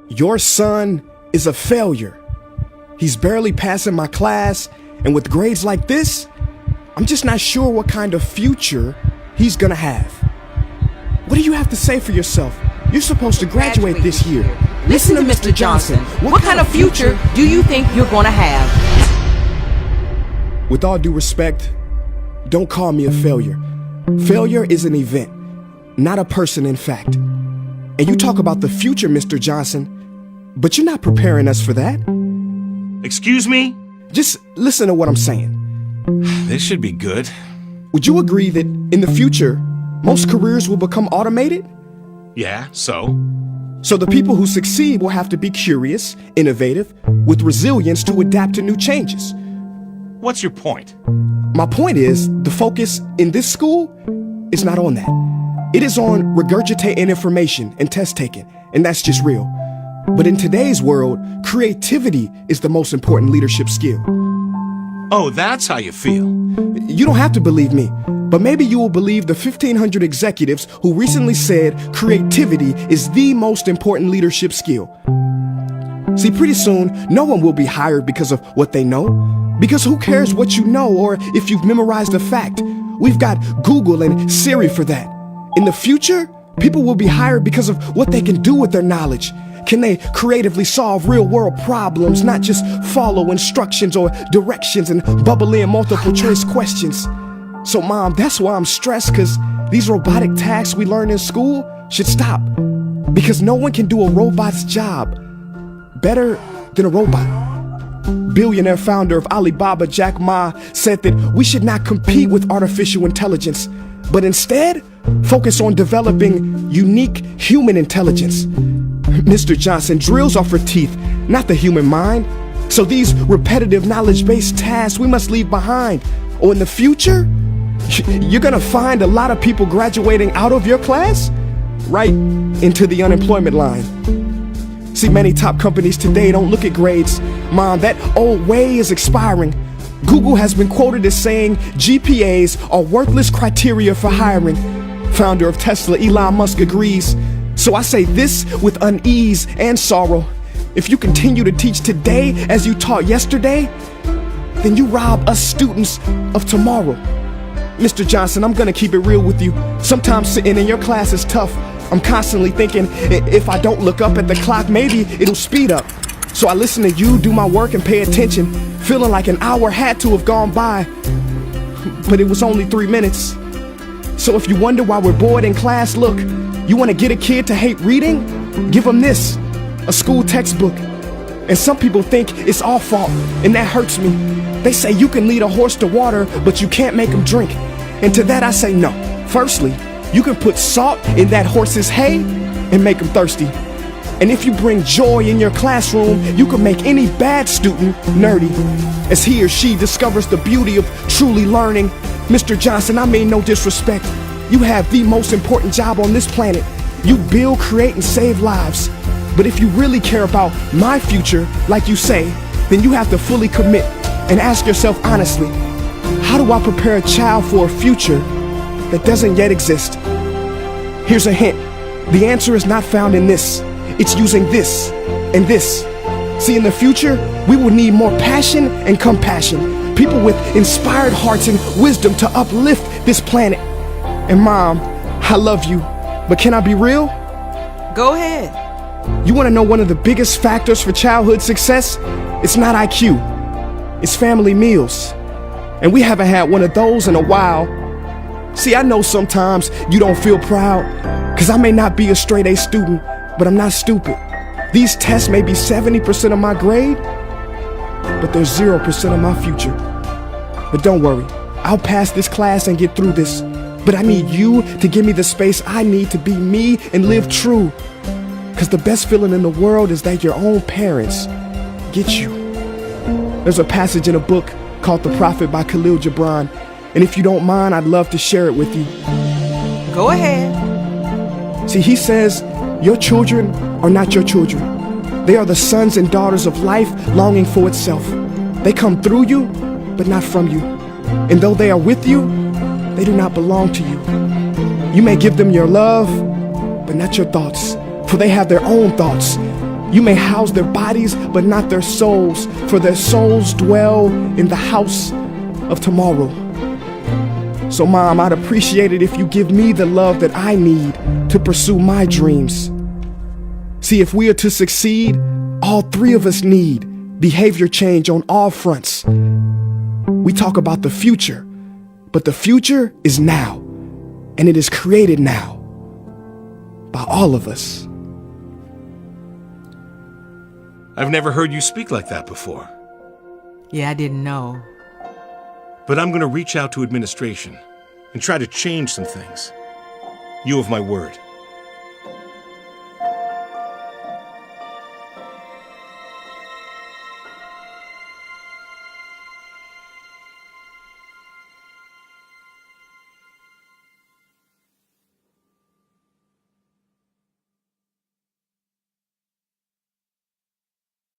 Your son is a failure. He's barely passing my class, and with grades like this, I'm just not sure what kind of future he's gonna have. What do you have to say for yourself? You're supposed to graduate this year. Listen to Mr. Johnson. What kind of future do you think you're gonna have? With all due respect, don't call me a failure. Failure is an event, not a person, in fact. And you talk about the future, Mr. Johnson, but you're not preparing us for that. Excuse me? Just listen to what I'm saying. This should be good. Would you agree that in the future, most careers will become automated? Yeah, so? So the people who succeed will have to be curious, innovative, with resilience to adapt to new changes. What's your point? My point is, the focus in this school is not on that. It is on regurgitating information and test taking, and that's just real. But in today's world, creativity is the most important leadership skill. Oh, that's how you feel. You don't have to believe me, but maybe you will believe the 1,500 executives who recently said creativity is the most important leadership skill. See, pretty soon, no one will be hired because of what they know. Because who cares what you know or if you've memorized a fact? We've got Google and Siri for that. In the future, people will be hired because of what they can do with their knowledge. Can they creatively solve real-world problems, not just follow instructions or directions and bubble in multiple-choice questions? So, Mom, that's why I'm stressed, because these robotic tasks we learn in school should stop. Because no one can do a robot's job better than a robot. Billionaire founder of Alibaba, Jack Ma, said that we should not compete with artificial intelligence, but instead focus on developing unique human intelligence. Mr. Johnson, drills are for teeth, not the human mind. So these repetitive knowledge-based tasks we must leave behind. Or in the future, you're gonna find a lot of people graduating out of your class right into the unemployment line. See, many top companies today don't look at grades. Mom, that old way is expiring. Google has been quoted as saying GPAs are worthless criteria for hiring. Founder of Tesla, Elon Musk, agrees. So I say this with unease and sorrow. If you continue to teach today as you taught yesterday, then you rob us students of tomorrow. Mr. Johnson, I'm gonna keep it real with you. Sometimes sitting in your class is tough. I'm constantly thinking, if I don't look up at the clock, maybe it'll speed up. So I listen to you do my work and pay attention, feeling like an hour had to have gone by, but it was only 3 minutes. So if you wonder why we're bored in class, look, you want to get a kid to hate reading? Give them this, a school textbook. And some people think it's our fault, and that hurts me. They say you can lead a horse to water, but you can't make him drink. And to that I say no. Firstly, you can put salt in that horse's hay and make him thirsty. And if you bring joy in your classroom, you can make any bad student nerdy, as he or she discovers the beauty of truly learning. Mr. Johnson, I mean no disrespect. You have the most important job on this planet. You build, create, and save lives. But if you really care about my future, like you say, then you have to fully commit and ask yourself honestly, how do I prepare a child for a future that doesn't yet exist? Here's a hint. The answer is not found in this. It's using this and this. See, in the future, we will need more passion and compassion. People with inspired hearts and wisdom to uplift this planet. And Mom, I love you, but can I be real? Go ahead. You want to know one of the biggest factors for childhood success? It's not IQ. It's family meals. And we haven't had one of those in a while. See, I know sometimes you don't feel proud, because I may not be a straight A student, but I'm not stupid. These tests may be 70% of my grade, but they're 0% of my future. But don't worry, I'll pass this class and get through this. But I need you to give me the space I need to be me and live true. Because the best feeling in the world is that your own parents get you. There's a passage in a book called The Prophet by Khalil Gibran. And if you don't mind, I'd love to share it with you. Go ahead. See, he says, your children are not your children. They are the sons and daughters of life longing for itself. They come through you, but not from you. And though they are with you, they do not belong to you. You may give them your love, but not your thoughts, for they have their own thoughts. You may house their bodies, but not their souls, for their souls dwell in the house of tomorrow. So, Mom, I'd appreciate it if you give me the love that I need to pursue my dreams. See, if we are to succeed, all three of us need behavior change on all fronts. We talk about the future, but the future is now, and it is created now by all of us. I've never heard you speak like that before. Yeah, I didn't know. But I'm gonna reach out to administration and try to change some things. You have my word.